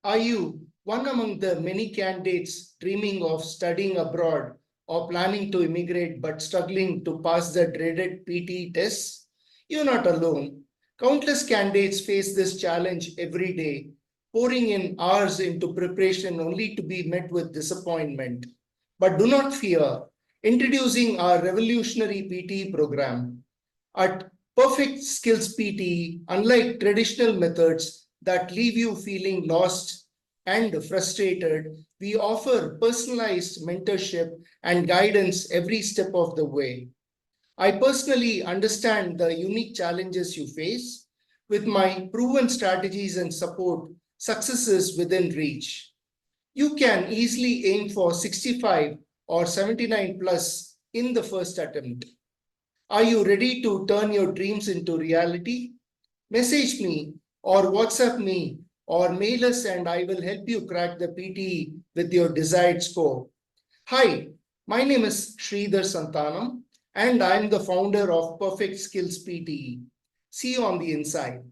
Are you one among the many candidates dreaming of studying abroad or planning to immigrate but struggling to pass the dreaded PTE tests? You're not alone. Countless candidates face this challenge every day, pouring in hours into preparation only to be met with disappointment. But do not fear. Introducing our revolutionary PTE program. At Perfect Skills PTE, unlike traditional methods that leave you feeling lost and frustrated, we offer personalized mentorship and guidance every step of the way. I personally understand the unique challenges you face. With my proven strategies and support, success is within reach. You can easily aim for 65 or 79 plus in the first attempt. Are you ready to turn your dreams into reality? Message me or WhatsApp me or mail us and I will help you crack the PTE with your desired score. Hi, my name is Sridhar Santhanam and I'm the founder of Perfect Skills PTE. See you on the inside.